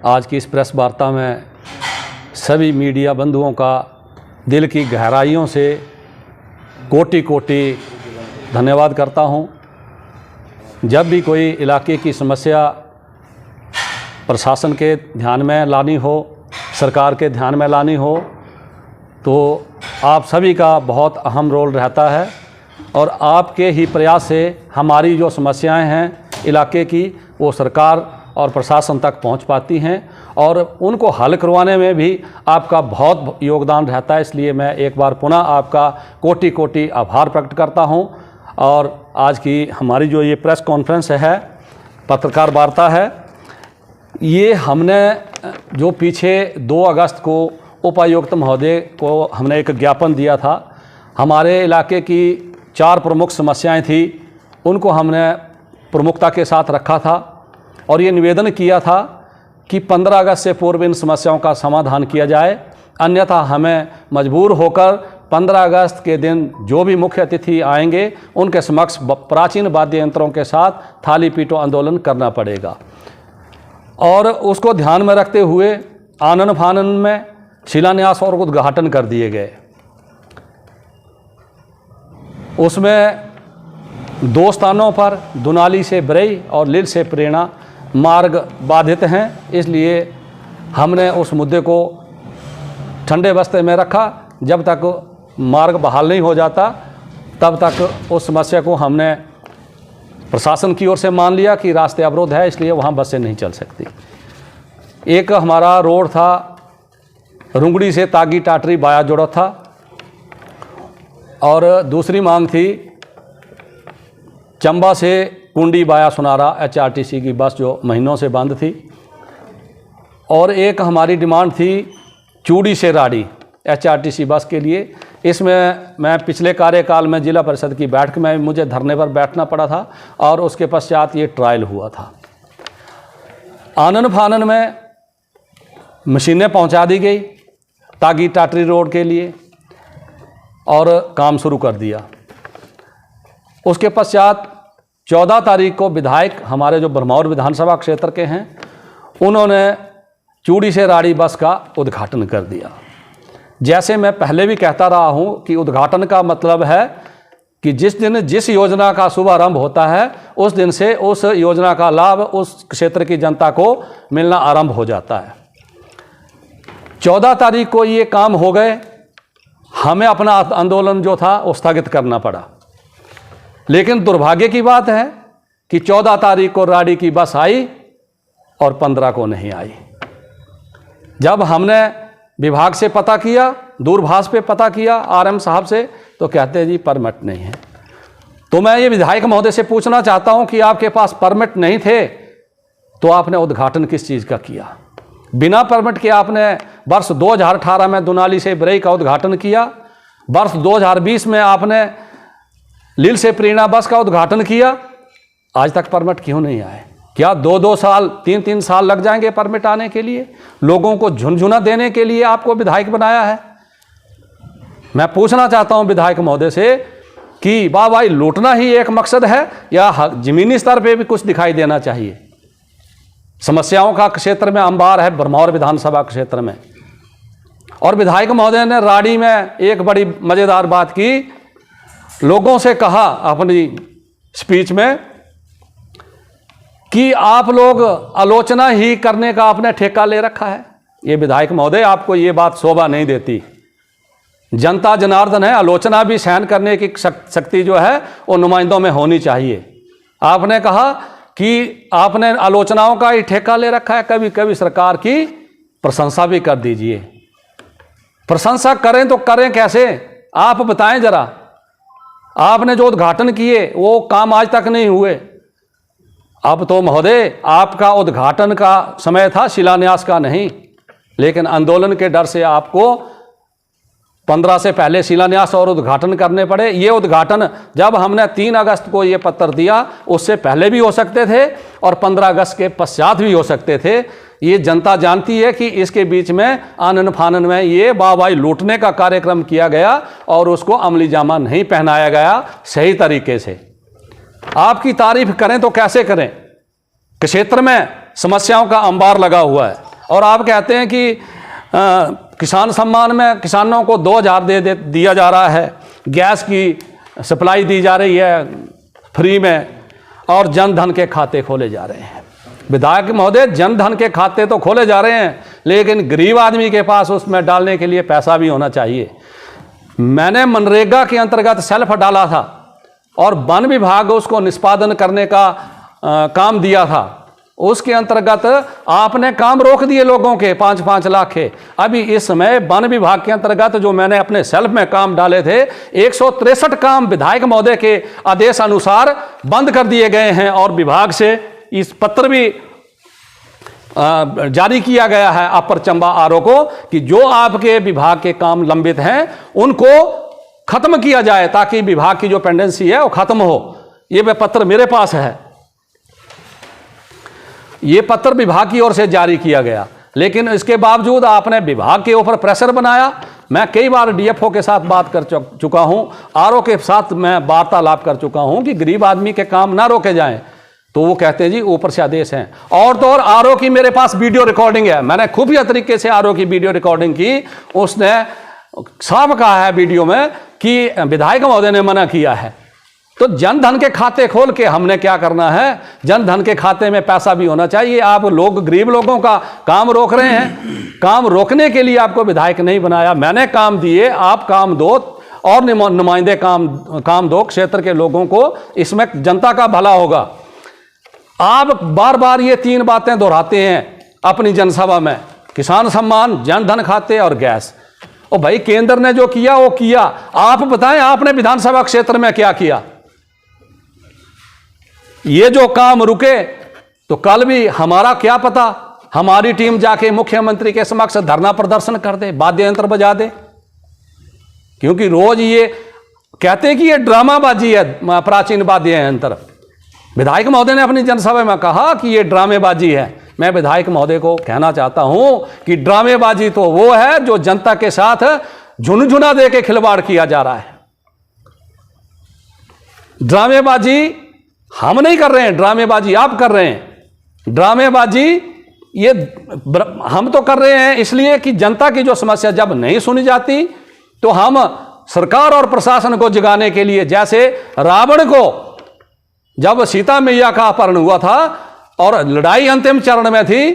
आज की इस प्रेस वार्ता में सभी मीडिया बंधुओं का दिल की गहराइयों से कोटि कोटि धन्यवाद करता हूं। जब भी कोई इलाके की समस्या प्रशासन के ध्यान में लानी हो, सरकार के ध्यान में लानी हो, तो आप सभी का बहुत अहम रोल रहता है और आपके ही प्रयास से हमारी जो समस्याएं हैं इलाके की वो सरकार और प्रशासन तक पहुंच पाती हैं और उनको हल करवाने में भी आपका बहुत योगदान रहता है। इसलिए मैं एक बार पुनः आपका कोटि कोटि आभार प्रकट करता हूं। और आज की हमारी जो ये प्रेस कॉन्फ्रेंस है, पत्रकार वार्ता है, ये हमने जो पीछे 2 अगस्त को उपायुक्त महोदय को हमने एक ज्ञापन दिया था। हमारे इलाके की 4 प्रमुख समस्याएं थी, उनको हमने प्रमुखता के साथ रखा था और ये निवेदन किया था कि 15 अगस्त से पूर्व इन समस्याओं का समाधान किया जाए, अन्यथा हमें मजबूर होकर 15 अगस्त के दिन जो भी मुख्य अतिथि आएंगे उनके समक्ष प्राचीन वाद्य यंत्रों के साथ थाली पीटो आंदोलन करना पड़ेगा। और उसको ध्यान में रखते हुए आनन फानन में शिलान्यास और उद्घाटन कर दिए गए। उसमें 2 स्थानों पर दुनाली से बरई और लील से प्रेरणा मार्ग बाधित हैं, इसलिए हमने उस मुद्दे को ठंडे बस्ते में रखा। जब तक मार्ग बहाल नहीं हो जाता तब तक उस समस्या को हमने प्रशासन की ओर से मान लिया कि रास्ते अवरोध है, इसलिए वहाँ बसें नहीं चल सकती। एक हमारा रोड था रुंगड़ी से तागी टाटरी बाया जोड़ा था और दूसरी मांग थी चंबा से कुंडी बाया सुनारा HRTC की बस जो महीनों से बंद थी। और एक हमारी डिमांड थी चूड़ी से राड़ी HRTC बस के लिए। इसमें मैं पिछले कार्यकाल में जिला परिषद की बैठक में मुझे धरने पर बैठना पड़ा था और उसके पश्चात ये ट्रायल हुआ था। आनन फानन में मशीनें पहुंचा दी गई तागी टाटरी रोड के लिए और काम शुरू कर दिया। उसके पश्चात 14 तारीख को विधायक हमारे जो ब्रह्मौर विधानसभा क्षेत्र के हैं उन्होंने चूड़ी से राड़ी बस का उद्घाटन कर दिया। जैसे मैं पहले भी कहता रहा हूं कि उद्घाटन का मतलब है कि जिस दिन जिस योजना का शुभारंभ होता है उस दिन से उस योजना का लाभ उस क्षेत्र की जनता को मिलना आरंभ हो जाता है। 14 तारीख को ये काम हो गए, हमें अपना आंदोलन जो था वो स्थगित करना पड़ा। लेकिन दुर्भाग्य की बात है कि 14 तारीख को राड़ी की बस आई और 15 को नहीं आई। जब हमने विभाग से पता किया, दूरभाष पे पता किया RM साहब से, तो कहते हैं जी परमिट नहीं है। तो मैं ये विधायक महोदय से पूछना चाहता हूं कि आपके पास परमिट नहीं थे तो आपने उद्घाटन किस चीज़ का किया? बिना परमिट के आपने वर्ष 2018 में दुनाली से बरई का उद्घाटन किया, वर्ष 2020 में आपने लील से प्रेरणा बस का उद्घाटन किया। आज तक परमिट क्यों नहीं आए? क्या 2-2 साल 3-3 साल लग जाएंगे परमिट आने के लिए? लोगों को झुनझुना देने के लिए आपको विधायक बनाया है? मैं पूछना चाहता हूं विधायक महोदय से कि वाह भाई लूटना ही एक मकसद है या जमीनी स्तर पे भी कुछ दिखाई देना चाहिए? समस्याओं का क्षेत्र में अंबार है ब्रह्मौर विधानसभा क्षेत्र में। और विधायक महोदय ने राड़ी में एक बड़ी मजेदार बात की, लोगों से कहा अपनी स्पीच में कि आप लोग आलोचना ही करने का आपने ठेका ले रखा है। ये विधायक महोदय आपको ये बात शोभा नहीं देती। जनता जनार्दन है, आलोचना भी सहन करने की शक्ति जो है वो नुमाइंदों में होनी चाहिए। आपने कहा कि आपने आलोचनाओं का ही ठेका ले रखा है, कभी कभी सरकार की प्रशंसा भी कर दीजिए। प्रशंसा करें तो करें कैसे, आप बताएं जरा। आपने जो उद्घाटन किए वो काम आज तक नहीं हुए। अब तो महोदय आपका उद्घाटन का समय था, शिलान्यास का नहीं। लेकिन आंदोलन के डर से आपको 15 से पहले शिलान्यास और उद्घाटन करने पड़े। ये उद्घाटन जब हमने 3 अगस्त को ये पत्र दिया उससे पहले भी हो सकते थे और 15 अगस्त के पश्चात भी हो सकते थे। ये जनता जानती है कि इसके बीच में आनन फानन में ये वाहवाही लूटने का कार्यक्रम किया गया और उसको अमली जामा नहीं पहनाया गया सही तरीके से। आपकी तारीफ करें तो कैसे करें? क्षेत्र में समस्याओं का अंबार लगा हुआ है। और आप कहते हैं कि किसान सम्मान में किसानों को 2000 दिया जा रहा है, गैस की सप्लाई दी जा रही है फ्री में, और जन धन के खाते खोले जा रहे हैं। विधायक महोदय, जन धन के खाते तो खोले जा रहे हैं, लेकिन गरीब आदमी के पास उसमें डालने के लिए पैसा भी होना चाहिए। मैंने मनरेगा के अंतर्गत सेल्फ डाला था और वन विभाग उसको निष्पादन करने का काम दिया था। उसके अंतर्गत आपने काम रोक दिए लोगों के 5-5 लाख के। अभी इस समय वन विभाग के अंतर्गत जो मैंने अपने सेल्फ में काम डाले थे, 163 काम विधायक महोदय के आदेश अनुसार बंद कर दिए गए हैं, और विभाग से इस पत्र भी जारी किया गया है अपर चंबा आरओ को कि जो आपके विभाग के काम लंबित हैं उनको खत्म किया जाए, ताकि विभाग की जो पेंडेंसी है वो खत्म हो। ये पत्र मेरे पास है, ये पत्र विभाग की ओर से जारी किया गया, लेकिन इसके बावजूद आपने विभाग के ऊपर प्रेशर बनाया। मैं कई बार डीएफओ के साथ बात कर चुका हूं, आरओ के साथ मैं वार्तालाप कर चुका हूं कि गरीब आदमी के काम ना रोके जाएं, तो वो कहते हैं जी ऊपर से आदेश हैं। और तो और आरओ की मेरे पास वीडियो रिकॉर्डिंग है, मैंने खुफिया तरीके से आरओ की वीडियो रिकॉर्डिंग की। उसने साफ कहा है वीडियो में कि विधायक महोदय ने मना किया है। तो जन धन के खाते खोल के हमने क्या करना है? जन धन के खाते में पैसा भी होना चाहिए। आप लोग गरीब लोगों का काम रोक रहे हैं। काम रोकने के लिए आपको विधायक नहीं बनाया, मैंने काम दिए, आप काम दो और नुमाइंदे काम दो क्षेत्र के लोगों को, इसमें जनता का भला होगा। आप बार बार ये 3 बातें दोहराते हैं अपनी जनसभा में, किसान सम्मान, जन धन खाते और गैस। ओ भाई, केंद्र ने जो किया वो किया, आप बताएं आपने विधानसभा क्षेत्र में क्या किया? ये जो काम रुके तो कल भी हमारा क्या पता, हमारी टीम जाके मुख्यमंत्री के समक्ष धरना प्रदर्शन कर दे, वाद्य यंत्र बजा दे। क्योंकि रोज ये कहते हैं कि ये ड्रामाबाजी है, प्राचीन वाद्य यंत्र। विधायक महोदय ने अपनी जनसभा में कहा कि ये ड्रामेबाजी है। मैं विधायक महोदय को कहना चाहता हूं कि ड्रामेबाजी तो वो है जो जनता के साथ झुनझुना दे के खिलवाड़ किया जा रहा है। ड्रामेबाजी हम नहीं कर रहे हैं, ड्रामेबाजी आप कर रहे हैं। ड्रामेबाजी ये हम तो कर रहे हैं इसलिए कि जनता की जो समस्या जब नहीं सुनी जाती तो हम सरकार और प्रशासन को जगाने के लिए, जैसे रावण को जब सीता मैया का अपहरण हुआ था और लड़ाई अंतिम चरण में थी,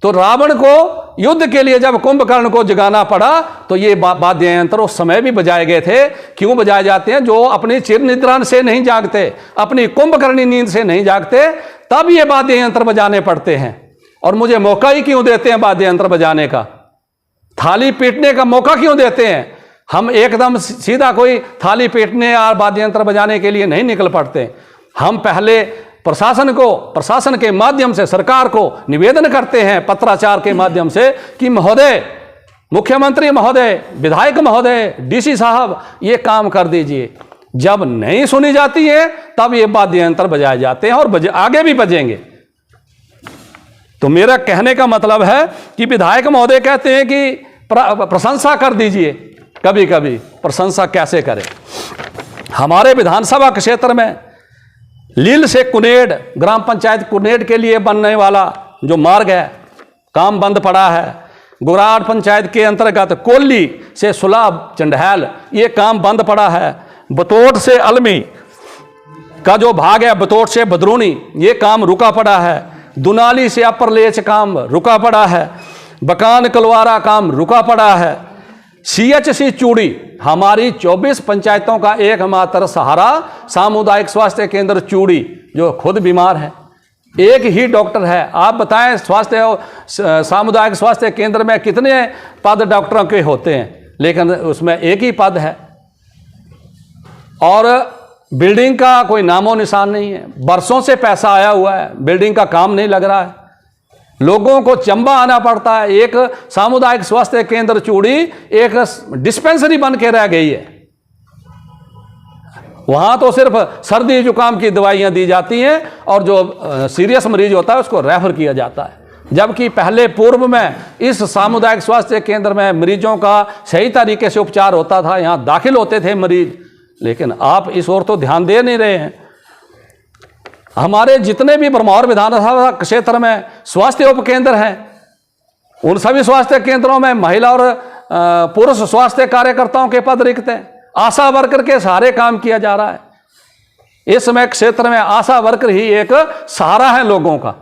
तो रावण को युद्ध के लिए जब कुंभकर्ण को जगाना पड़ा तो ये वाद्य यंत्र उस समय भी बजाए गए थे। क्यों बजाए जाते हैं? जो अपनी चिर निद्रा से नहीं जागते, अपनी कुंभकर्णी नींद से नहीं जागते, तब ये वाद्य यंत्र बजाने पड़ते हैं। और मुझे मौका ही क्यों देते हैं वाद्य यंत्र बजाने का? थाली पीटने का मौका क्यों देते हैं? हम एकदम सीधा कोई थाली पीटने या वाद्य यंत्र बजाने के लिए नहीं निकल पड़ते। हम पहले प्रशासन के माध्यम से सरकार को निवेदन करते हैं, पत्राचार के माध्यम से, कि महोदय, मुख्यमंत्री महोदय, विधायक महोदय, डीसी साहब, ये काम कर दीजिए। जब नहीं सुनी जाती है तब ये वाद्य यंत्र बजाए जाते हैं और आगे भी बजेंगे। तो मेरा कहने का मतलब है कि विधायक महोदय कहते हैं कि प्रशंसा कर दीजिए। कभी कभी प्रशंसा कैसे करें? हमारे विधानसभा क्षेत्र में लील से कुनेड, ग्राम पंचायत कुनेड के लिए बनने वाला जो मार्ग है, काम बंद पड़ा है। गुराड़ पंचायत के अंतर्गत कोल्ली से सुलाब चंडहैल, ये काम बंद पड़ा है। बतोट से अलमी का जो भाग है, बतोट से बदरूनी, ये काम रुका पड़ा है। दुनाली से अपर लेच काम रुका पड़ा है। बकान कलवारा काम रुका पड़ा है। CHC चूड़ी, हमारी 24 पंचायतों का एकमात्र सहारा सामुदायिक स्वास्थ्य केंद्र चूड़ी, जो खुद बीमार है, एक ही डॉक्टर है। आप बताएं सामुदायिक स्वास्थ्य केंद्र में कितने पद डॉक्टरों के होते हैं, लेकिन उसमें एक ही पद है। और बिल्डिंग का कोई नामो निशान नहीं है। बरसों से पैसा आया हुआ है, बिल्डिंग का काम नहीं लग रहा है। लोगों को चंबा आना पड़ता है। एक सामुदायिक स्वास्थ्य केंद्र चूड़ी एक डिस्पेंसरी बन के रह गई है। वहां तो सिर्फ सर्दी जुकाम की दवाइयां दी जाती हैं और जो सीरियस मरीज होता है उसको रेफर किया जाता है। जबकि पहले पूर्व में इस सामुदायिक स्वास्थ्य केंद्र में मरीजों का सही तरीके से उपचार होता था, यहाँ दाखिल होते थे मरीज। लेकिन आप इस ओर तो ध्यान दे नहीं रहे हैं। हमारे जितने भी ब्रह्मौर विधानसभा क्षेत्र में स्वास्थ्य उपकेंद्र हैं, उन सभी स्वास्थ्य केंद्रों में महिला और पुरुष स्वास्थ्य कार्यकर्ताओं के पद रिक्त हैं। आशा वर्कर के सहारे काम किया जा रहा है। इस समय क्षेत्र में आशा वर्कर ही एक सहारा है लोगों का।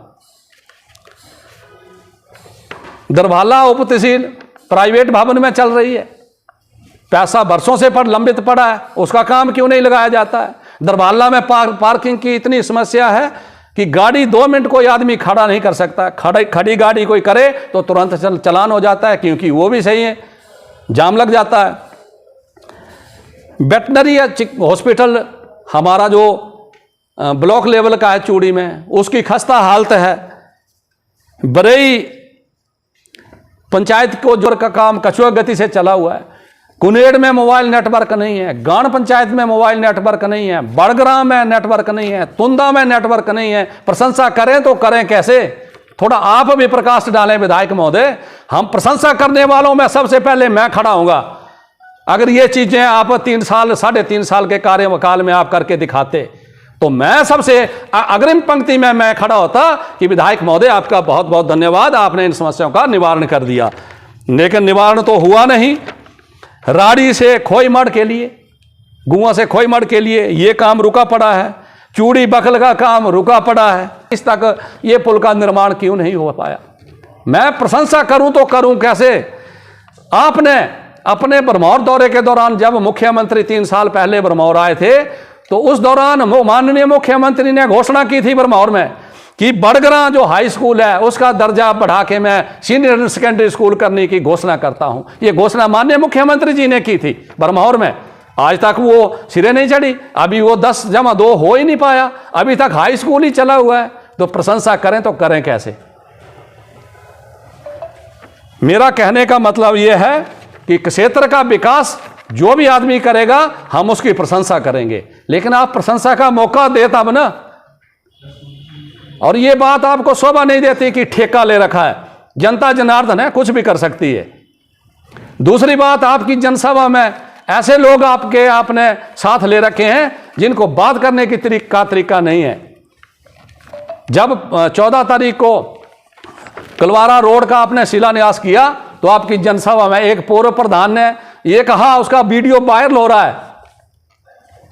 दरभाला उप तहसील प्राइवेट भवन में चल रही है, पैसा बरसों से लंबित पड़ा है, उसका काम क्यों नहीं लगाया जाता है। दरभाला में पार्किंग की इतनी समस्या है कि गाड़ी 2 मिनट कोई आदमी खड़ा नहीं कर सकता। खड़ी गाड़ी कोई करे तो तुरंत चलान हो जाता है, क्योंकि वो भी सही है, जाम लग जाता है। वेटनरी हॉस्पिटल हमारा जो ब्लॉक लेवल का है चूड़ी में, उसकी खस्ता हालत है। बरई पंचायत को जोड़ का काम कछुआ गति से चला हुआ है। कुनेड़ में मोबाइल नेटवर्क नहीं है, गाण पंचायत में मोबाइल नेटवर्क नहीं है, बड़ग्राम में नेटवर्क नहीं है, तुंदा में नेटवर्क नहीं है। प्रशंसा करें तो करें कैसे? थोड़ा आप भी प्रकाश डालें विधायक महोदय। हम प्रशंसा करने वालों में सबसे पहले मैं खड़ा हूंगा। अगर ये चीजें आप 3 साल 3.5 साल के कार्यकाल में आप करके दिखाते तो मैं सबसे अग्रिम पंक्ति में मैं खड़ा होता कि विधायक महोदय आपका बहुत बहुत धन्यवाद, आपने इन समस्याओं का निवारण कर दिया। लेकिन निवारण तो हुआ नहीं। राड़ी से खोईमठ के लिए, गुआ से खोईमठ के लिए ये काम रुका पड़ा है। चूड़ी बखल का काम रुका पड़ा है। इस तक ये पुल का निर्माण क्यों नहीं हो पाया? मैं प्रशंसा करूं तो करूं कैसे? आपने अपने बरमौर दौरे के दौरान, जब मुख्यमंत्री 3 साल पहले बरमौर आए थे, तो उस दौरान माननीय मुख्यमंत्री ने घोषणा की थी बरमौर में कि बड़ग्रां जो हाई स्कूल है उसका दर्जा बढ़ा के मैं सीनियर सेकेंडरी स्कूल करने की घोषणा करता हूं। यह घोषणा माननीय मुख्यमंत्री जी ने की थी बरमौर में। आज तक वो सिरे नहीं चढ़ी। अभी वो 10+2 हो ही नहीं पाया। अभी तक हाई स्कूल ही चला हुआ है। तो प्रशंसा करें तो करें कैसे? मेरा कहने का मतलब यह है कि क्षेत्र का विकास जो भी आदमी करेगा हम उसकी प्रशंसा करेंगे, लेकिन आप प्रशंसा का मौका दे तब ना। और ये बात आपको शोभा नहीं देती कि ठेका ले रखा है। जनता जनार्दन है, कुछ भी कर सकती है। दूसरी बात, आपकी जनसभा में ऐसे लोग आपने साथ ले रखे हैं जिनको बात करने की तरीका नहीं है। जब 14 तारीख को कलवारा रोड का आपने शिलान्यास किया तो आपकी जनसभा में एक पूर्व प्रधान ने यह कहा, उसका वीडियो वायरल हो रहा है,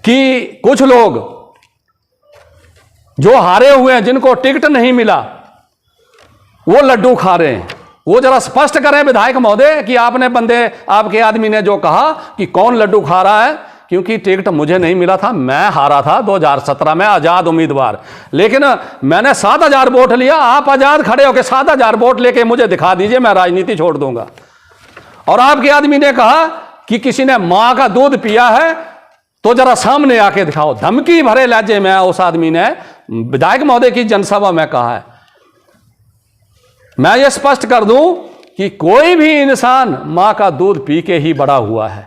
कि कुछ लोग जो हारे हुए हैं, जिनको टिकट नहीं मिला, वो लड्डू खा रहे हैं। वो जरा स्पष्ट करें विधायक महोदय कि आपके आदमी ने जो कहा कि कौन लड्डू खा रहा है, क्योंकि टिकट मुझे नहीं मिला था। मैं हारा था 2017 में आजाद उम्मीदवार, लेकिन मैंने 7,000 वोट लिया। आप आजाद खड़े होकर 7,000 वोट लेके मुझे दिखा दीजिए, मैं राजनीति छोड़ दूंगा। और आपके आदमी ने कहा कि किसी ने मां का दूध पिया है तो जरा सामने आके दिखाओ। धमकी भरे लहजे में उस आदमी ने विधायक महोदय की जनसभा में कहा है। मैं ये स्पष्ट कर दूं कि कोई भी इंसान मां का दूध पी के ही बड़ा हुआ है।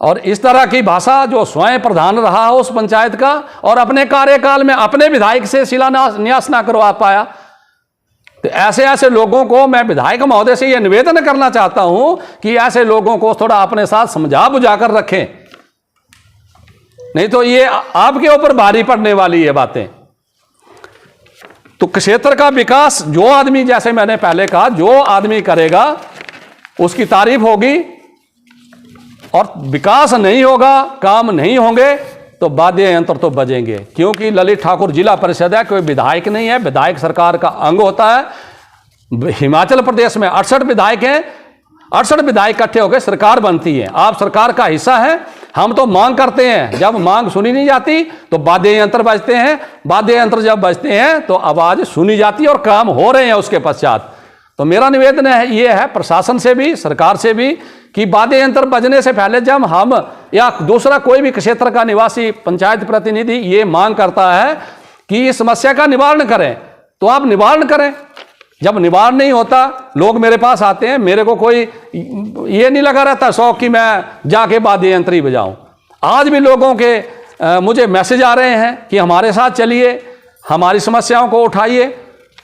और इस तरह की भाषा जो स्वयं प्रधान रहा उस पंचायत का और अपने कार्यकाल में अपने विधायक से शिलान्यास ना करवा पाया, तो ऐसे लोगों को मैं विधायक महोदय से यह निवेदन करना चाहता हूं कि ऐसे लोगों को थोड़ा अपने साथ समझा बुझा कर रखें, नहीं तो ये आपके ऊपर भारी पड़ने वाली ये बातें। तो क्षेत्र का विकास जो आदमी, जैसे मैंने पहले कहा, जो आदमी करेगा उसकी तारीफ होगी। और विकास नहीं होगा, काम नहीं होंगे तो वाद्य यंत्र तो बजेंगे। क्योंकि ललित ठाकुर जिला परिषद है, कोई विधायक नहीं है। विधायक सरकार का अंग होता है। हिमाचल प्रदेश में 68 विधायक हैं। 68 विधायक इकट्ठे होकर सरकार बनती है। आप सरकार का हिस्सा है। हम तो मांग करते हैं, जब मांग सुनी नहीं जाती तो वाद्य यंत्र बजते हैं। वाद्य यंत्र जब बजते हैं तो आवाज सुनी जाती है और काम हो रहे हैं उसके पश्चात। तो मेरा निवेदन है, ये है प्रशासन से भी, सरकार से भी, कि वाद्य यंत्र बजने से पहले जब हम या दूसरा कोई भी क्षेत्र का निवासी पंचायत प्रतिनिधि ये मांग करता है कि इस समस्या का निवारण करें, तो आप निवारण करें। जब निवारण नहीं होता, लोग मेरे पास आते हैं, मेरे को कोई ये नहीं लगा रहता शौक कि मैं जाके वाद्य यंत्र ही बजाऊं। आज भी लोगों के मुझे मैसेज आ रहे हैं कि हमारे साथ चलिए, हमारी समस्याओं को उठाइए।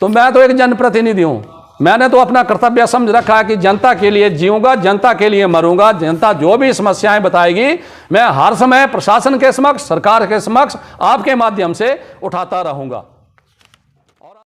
तो मैं तो एक जनप्रतिनिधि हूं। मैंने तो अपना कर्तव्य समझ रखा है कि जनता के लिए जीऊंगा, जनता के लिए मरूंगा। जनता जो भी समस्याएं बताएगी, मैं हर समय प्रशासन के समक्ष, सरकार के समक्ष, आपके माध्यम से उठाता रहूंगा।